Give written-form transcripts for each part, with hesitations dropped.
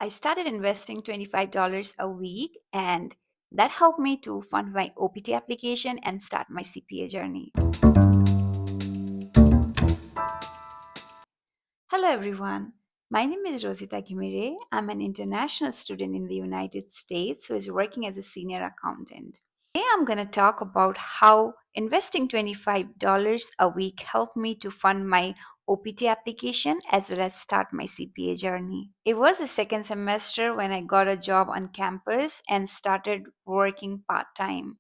I started investing $25 a week, and that helped me to fund my OPT application and start my CPA journey. Hello, everyone. My name is Rosita Gimire. I'm an international student in the United States who is working as a senior accountant. Today, I'm going to talk about how investing $25 a week helped me to fund my OPT application as well as start my CPA journey. It was the second semester when I got a job on campus and started working part time.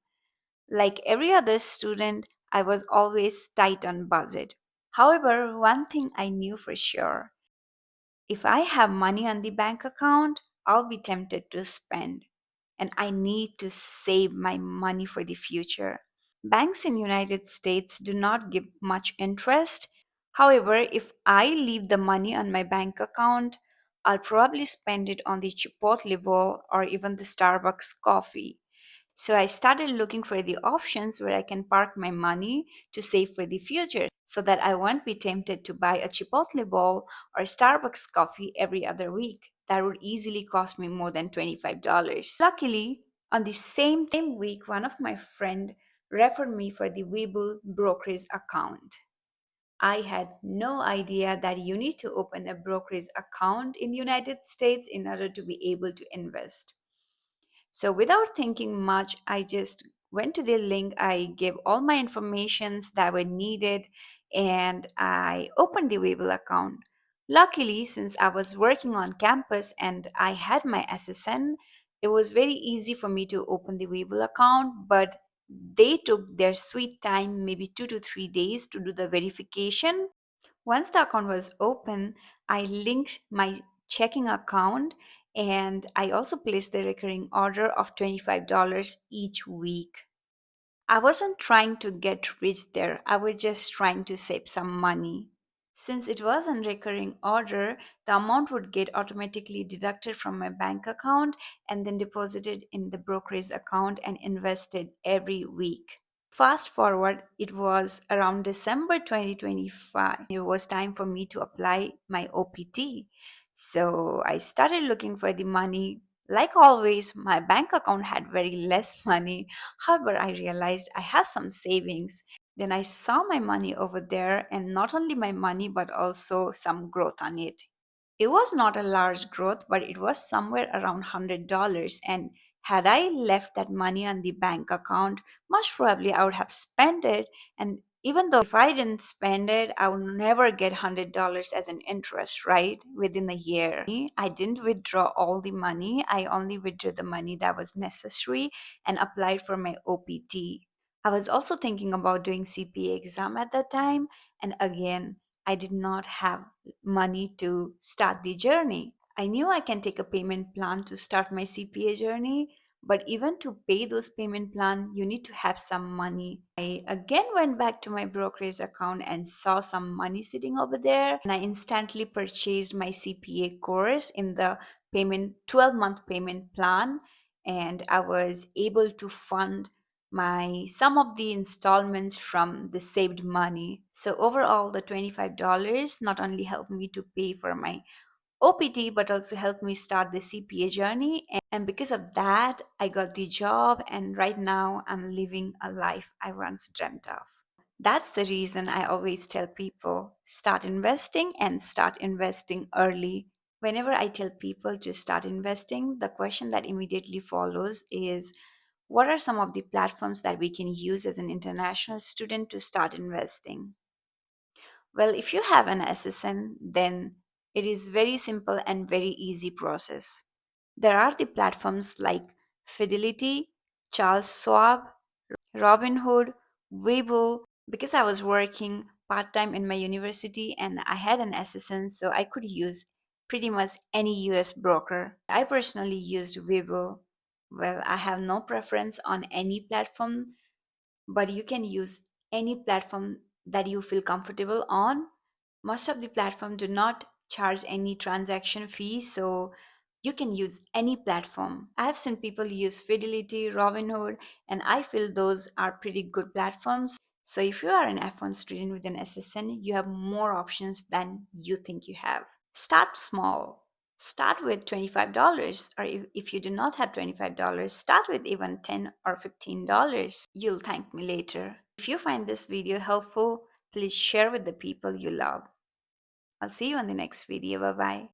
Like every other student, I was always tight on budget. However, one thing I knew for sure, if I have money on the bank account, I'll be tempted to spend, and I need to save my money for the future. Banks in United States do not give much interest. However, if I leave the money on my bank account, I'll probably spend it on the Chipotle bowl or even the Starbucks coffee. So I started looking for the options where I can park my money to save for the future so that I won't be tempted to buy a Chipotle bowl or Starbucks coffee every other week. That would easily cost me more than $25. Luckily, on the same week, one of my friend referred me for the Webull brokerage account. I had no idea that you need to open a brokerage account in United States in order to be able to invest. So without thinking much, I just went to the link, I gave all my informations that were needed, and I opened the Webull account. Luckily, since I was working on campus and I had my SSN, it was very easy for me to open the Webull account, but they took their sweet time, maybe 2 to 3 days, to do the verification. Once the account was open, I linked my checking account and I also placed the recurring order of $25 each week. I wasn't trying to get rich there, I was just trying to save some money. Since it was a recurring order, the amount would get automatically deducted from my bank account and then deposited in the brokerage account and invested every week. Fast forward, it was around December 2025. It was time for me to apply my OPT. So I started looking for the money. Like always, my bank account had very less money. However, I realized I have some savings. Then I saw my money over there, and not only my money, but also some growth on it. It was not a large growth, but it was somewhere around $100. And had I left that money on the bank account, most probably I would have spent it. And even though if I didn't spend it, I would never get $100 as an interest, right? Within a year. I didn't withdraw all the money. I only withdrew the money that was necessary and applied for my OPT. I was also thinking about doing CPA exam at that time. And again, I did not have money to start the journey. I knew I can take a payment plan to start my CPA journey, but even to pay those payment plan, you need to have some money. I again went back to my brokerage account and saw some money sitting over there, and I instantly purchased my CPA course in the payment 12-month payment plan, and I was able to fund my some of the installments from the saved money. So overall, the $25 not only helped me to pay for my OPT but also helped me start the CPA journey. And because of that, I got the job, and right now I'm living a life I once dreamt of. That's the reason I always tell people start investing and start investing early. Whenever I tell people to start investing, the question that immediately follows is what are some of the platforms that we can use as an international student to start investing? Well, if you have an SSN, then it is very simple and very easy process. There are the platforms like Fidelity, Charles Schwab, Robinhood, Weibo. Because I was working part time in my university and I had an SSN, so I could use pretty much any US broker. I personally used Weibo. Well, I have no preference on any platform, but you can use any platform that you feel comfortable on. Most of the platform do not charge any transaction fee, so you can use any platform. I have seen people use Fidelity, Robinhood, and I feel those are pretty good platforms. So if you are an F1 student with an SSN, you have more options than you think you have. Start small. Start with $25, or if you do not have $25, start with even $10 or $15. You'll thank me later. If you find this video helpful, please share with the people you love. I'll see you on the next video. Bye bye.